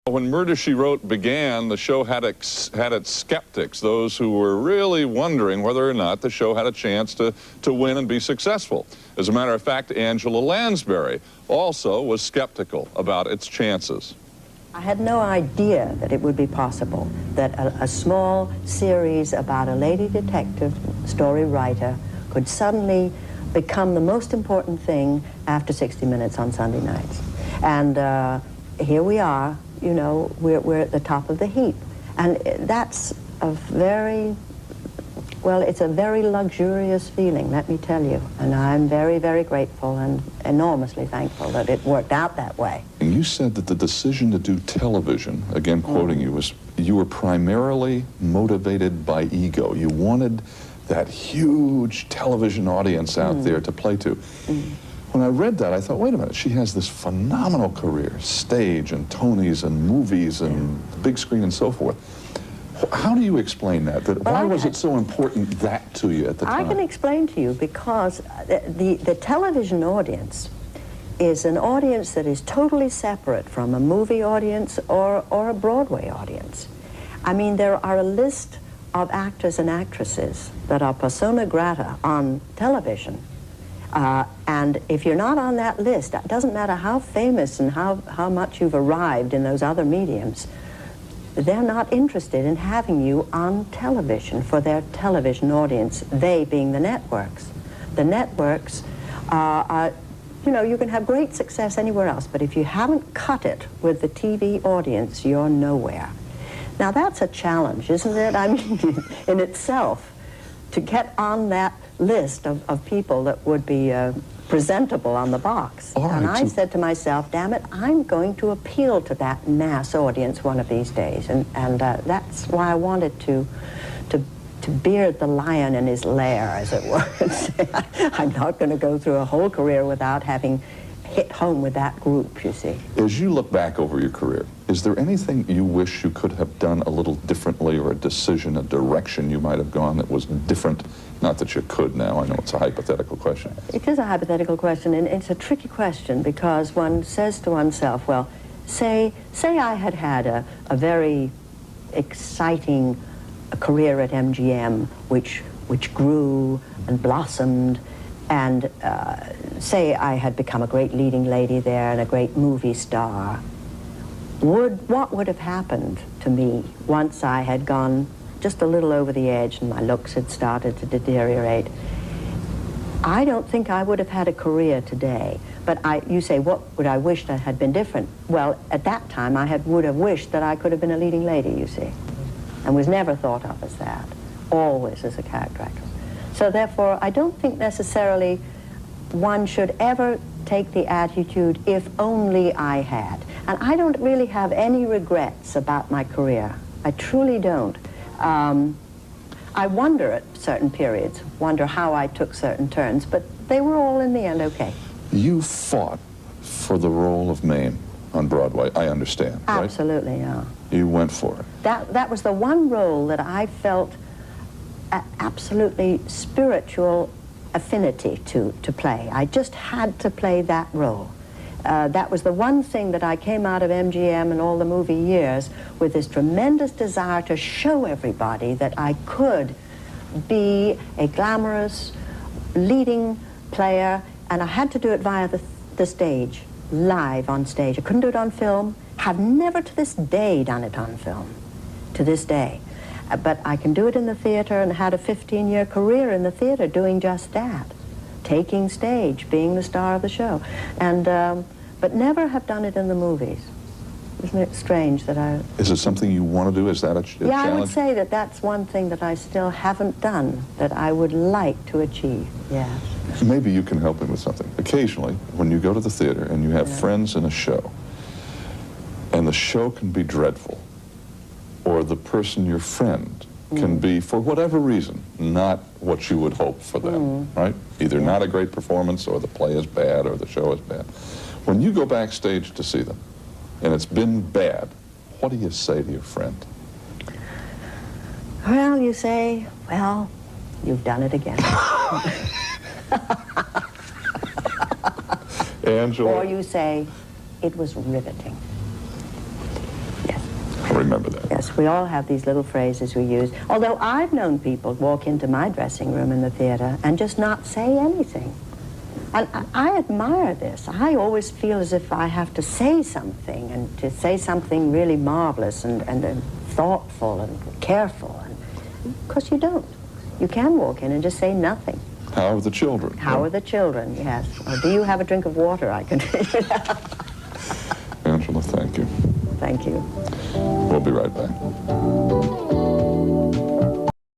When Murder, She Wrote began, the show had its skeptics, those who were really wondering whether or not the show had a chance to win and be successful. As a matter of fact, Angela Lansbury also was skeptical about its chances. I had no idea that it would be possible that a small series about a lady detective story writer could suddenly become the most important thing after 60 Minutes on Sunday nights. And here we are, you know, we're at the top of the heap. And that's a very, well, it's a very luxurious feeling, let me tell you. And I'm very, very grateful and enormously thankful that it worked out that way. And you said that the decision to do television, again quoting you, was you were primarily motivated by ego. You wanted that huge television audience out there to play to. When I read that, I thought, wait a minute, she has this phenomenal career, stage and Tonys and movies and the big screen and so forth. How do you explain that? Why was it so important that to you at the time? I can explain to you because the television audience is an audience that is totally separate from a movie audience or a Broadway audience. I mean, there are a list of actors and actresses that are persona grata on television. And if you're not on that list, it doesn't matter how famous and how much you've arrived in those other mediums, they're not interested in having you on television for their television audience, they being the networks. The networks are, you know, you can have great success anywhere else, but if you haven't cut it with the TV audience, you're nowhere. Now that's a challenge, isn't it? I mean, in itself, to get on that list of people that would be presentable on the box. Right, and I said to myself, damn it, I'm going to appeal to that mass audience one of these days. And that's why I wanted to beard the lion in his lair, as it were, and say, I'm not going to go through a whole career without having hit home with that group, you see. As you look back over your career, is there anything you wish you could have done a little differently, or a decision, a direction you might have gone that was different? Not that you could now, I know it's a hypothetical question. It is a hypothetical question, and it's a tricky question because one says to oneself, well, say I had had a very exciting career at MGM, which grew and blossomed, and say I had become a great leading lady there and a great movie star. What would have happened to me once I had gone just a little over the edge and my looks had started to deteriorate? I don't think I would have had a career today. But you say, what would I wish that had been different? Well, at that time, I would have wished that I could have been a leading lady, you see, and was never thought of as that, always as a character actress. So therefore, I don't think necessarily one should ever take the attitude, if only I had. And I don't really have any regrets about my career. I truly don't. I wonder at certain periods, wonder how I took certain turns, but they were all in the end okay. You fought for the role of Mame on Broadway, I understand, right? Absolutely, yeah. You went for it. That was the one role that I felt absolutely spiritual affinity to play. I just had to play that role. That was the one thing that I came out of MGM and all the movie years with this tremendous desire to show everybody that I could be a glamorous leading player, and I had to do it via the stage, live on stage. I couldn't do it on film. Have never to this day done it on film, to this day. But I can do it in the theater, and had a 15-year career in the theater doing just that, taking stage, being the star of the show, and but never have done it in the movies. Isn't it strange that I... Is it something you want to do? Is that a challenge? Yeah, I would say that that's one thing that I still haven't done that I would like to achieve, yes. Maybe you can help me with something. Occasionally, when you go to the theater and you have friends in a show, and the show can be dreadful, or the person, your friend, can be, for whatever reason, not what you would hope for them, right? Either not a great performance, or the play is bad, or the show is bad. When you go backstage to see them, and it's been bad, what do you say to your friend? Well, you say, well, you've done it again. Angela. Or you say, it was riveting. remember that. Yes, we all have these little phrases we use. Although I've known people walk into my dressing room in the theater and just not say anything. And I admire this. I always feel as if I have to say something, and to say something really marvelous and thoughtful and careful. And of course you don't. You can walk in and just say nothing. How are the children? How are the children, yes. Or do you have a drink of water? I can... Angela, thank you. Thank you. We'll be right back.